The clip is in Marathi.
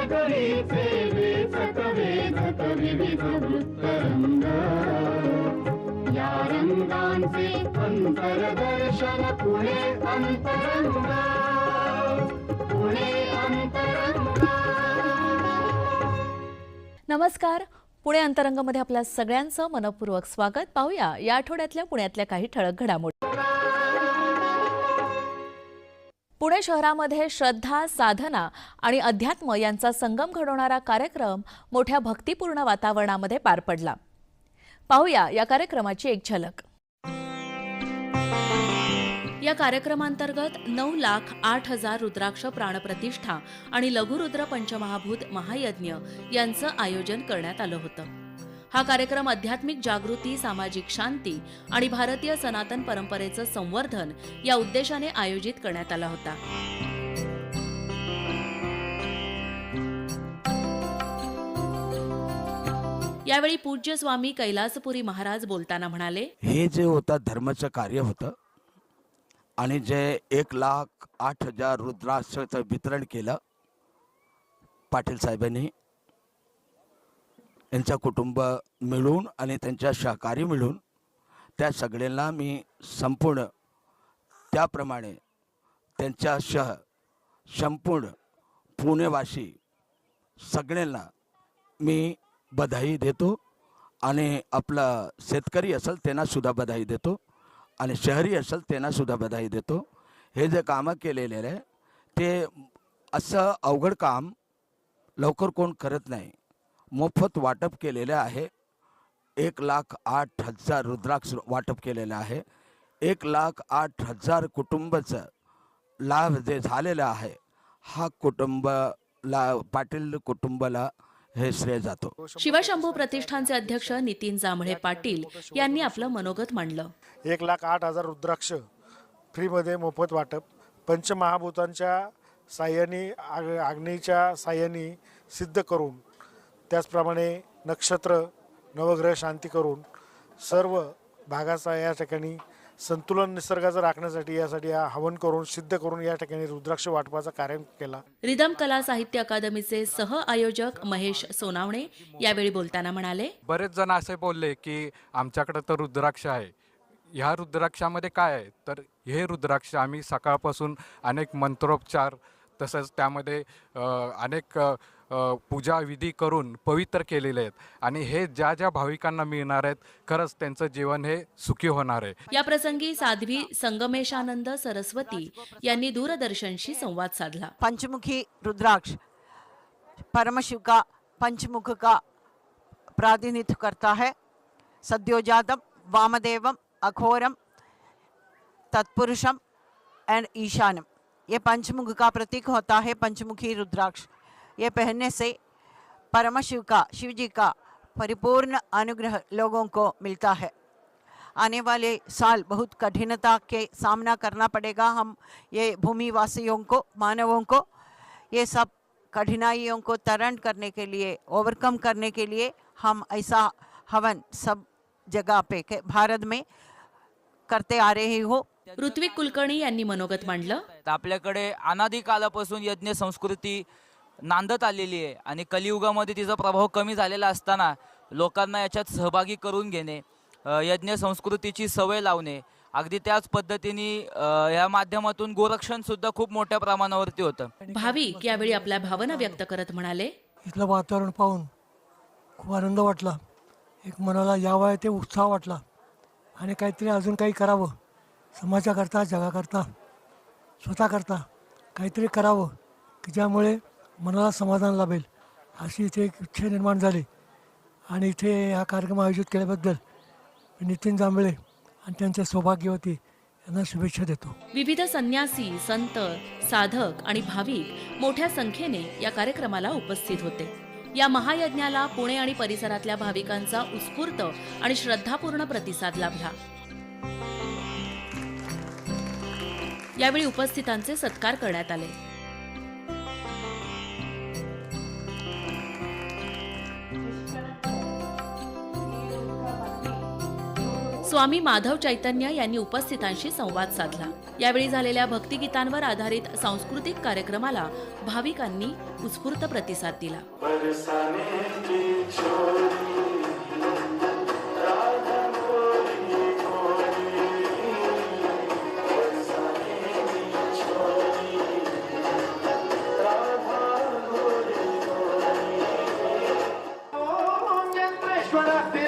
नगरीचे वेचत वेचत विविध वृत्तरंग, या रंगांचे अंतरदर्शन पुणे अंतरंग, पुणे अंतरंग. नमस्कार. पुणे अंतरंगमध्ये आपल्या सगळ्यांचं मनपूर्वक स्वागत. पाहूया या आठवड्यातल्या पुण्यातल्या काही ठळक घडामोडी. पुणे शहरामध्ये श्रद्धा, साधना आणि अध्यात्म यांचा संगम घडवणारा कार्यक्रम मोठ्या भक्तिपूर्ण वातावरणामध्ये पार पडला. पाहूया या कार्यक्रमाची एक झलक. या कार्यक्रमांतर्गत 9,08,000 रुद्राक्ष प्राणप्रतिष्ठा आणि लघुरुद्र पंचमहाभूत महायज्ञ यांचं आयोजन करण्यात आलं होतं. हा कार्यक्रम आध्यात्मिक जागृती, सामाजिक शांती आणि भारतीय सनातन परंपरेचं संवर्धन या उद्देशाने आयोजित करण्यात आला होता. यावेळी पूज्य स्वामी कैलासपुरी महाराज बोलताना म्हणाले, हे जे होतं धर्माचं कार्य होतं आणि जे 1,08,000 रुद्राक्षाचं वितरण केलं पाटील साहेबांनी, यांचं कुटुंब मिळून आणि त्यांच्या सहकारी मिळून, त्या सगळ्यांना मी संपूर्ण त्याप्रमाणे त्यांच्यासह संपूर्ण पुणेवासी सगळ्यांना मी बधाई देतो. आणि आपला शेतकरी असेल त्यांनासुद्धा बधाई देतो आणि शहरी असेल त्यांनासुद्धा बधाई देतो. हे जे कामं केलेले आहे ते असं अवघड काम लवकर कोण करत नाही. मोफत वाटप केलेलं आहे. 1,08,000 रुद्राक्ष वाटप केलेलं आहे. 1,08,000 कुटुंबाचं लाभ जे झालेला आहे, हा कुटुंबाला, पाटील कुटुंबाला हे श्रेय जातो. शिवशंभू प्रतिष्ठानचे अध्यक्ष नितीन जांभळे पाटील यांनी आपलं मनोगत मांडलं. 1,08,000 रुद्राक्ष फ्रीमध्ये मोफत वाटप, पंचमहाभूतांच्या साह्याने, अग्नीच्या साह्याने सिद्ध करून, त्याचप्रमाणे नक्षत्र नवग्रह शांती करून सर्व भागाचा या ठिकाणी संतुलन निसर्गाचं राखण्यासाठी यासाठी हवन करून सिद्ध करून या ठिकाणी रुद्राक्ष वाटपाचा कार्यक्रम केला. रिदम कला साहित्य अकादमीचे सह आयोजक महेश सोनावणे यावेळी बोलताना म्हणाले, बरेच जण असे बोलले की आमच्याकडे तर रुद्राक्ष आहे. ह्या रुद्राक्षामध्ये काय आहे तर हे रुद्राक्ष आम्ही सकाळपासून अनेक मंत्रोपचार तसंच त्यामध्ये अनेक पूजा विधी करून पवित्र केलेले आहेत आणि हे ज्या ज्या भाविकांना मिळणार आहेत खरंच त्यांचं जीवन हे सुखी होणार आहे. या प्रसंगी साध्वी संगमेशानंद सरस्वती यांनी दूरदर्शनशी संवाद साधला. पंचमुखी रुद्राक्ष परमशिव का पंचमुख का प्रातिनिध्य करता है. सद्योजातम, वामदेवम, अघोरम, तत्पुरुषम एंड ईशानम, ये पंचमुख का प्रतीक होता है. पंचमुखी रुद्राक्ष ये पहनने से परमशिव का, शिव जी का परिपूर्ण अनुग्रह लोगों को मिलता है. आने वाले साल बहुत कठिनता के सामना करना पड़ेगा हम ये भूमिवासियों को, मानवों को. ये सब कठिनाइयों को तरण करने के लिए, ओवरकम करने के लिए हम ऐसा हवन सब जगह पे भारत में करते आ रहे हो. ऋत्विक कुलकर्णी यांनी मनोगत मांडलं. आपल्याकडे अनादी कालापासून यज्ञ संस्कृती नांदत आलेली आहे आणि कलियुगामध्ये तिचा प्रभाव कमी झालेला असताना लोकांना याच्यात सहभागी करून घेणे, यज्ञ संस्कृतीची सवय लावणे, अगदी त्याच पद्धतीने या माध्यमातून गोरक्षण सुद्धा खूप मोठ्या प्रमाणावरती होतं. भाविक यावेळी आपल्या भावना व्यक्त करत म्हणाले, इथलं वातावरण पाहून खूप आनंद वाटला. एक मनाला यावं ते उत्साह वाटला आणि काहीतरी अजून काही करावं, समाजाकरता, जगाकरता, स्वतःकरता काहीतरी करावं की ज्यामुळे मनाला समाधान लाभेल, अशी इथे एक इच्छा निर्माण झाली. आणि इथे हा कार्यक्रम आयोजित केल्याबद्दल नितीन जांभळे आणि त्यांच्या सौभाग्यवती यांना शुभेच्छा देतो. विविध संन्यासी, संत, साधक आणि भाविक मोठ्या संख्येने या कार्यक्रमाला उपस्थित होते. या महायज्ञाला पुणे आणि परिसरातल्या भाविकांचा उत्स्फूर्त आणि श्रद्धापूर्ण प्रतिसाद लाभला. यावेळी उपस्थितांचे सत्कार करण्यात आले. स्वामी माधव चैतन्य यांनी उपस्थितांशी संवाद साधला. यावेळी झालेल्या भक्तिगीतांवर आधारित सांस्कृतिक कार्यक्रमाला भाविकांनी उत्स्फूर्त प्रतिसाद दिला. चंद्रेश्वर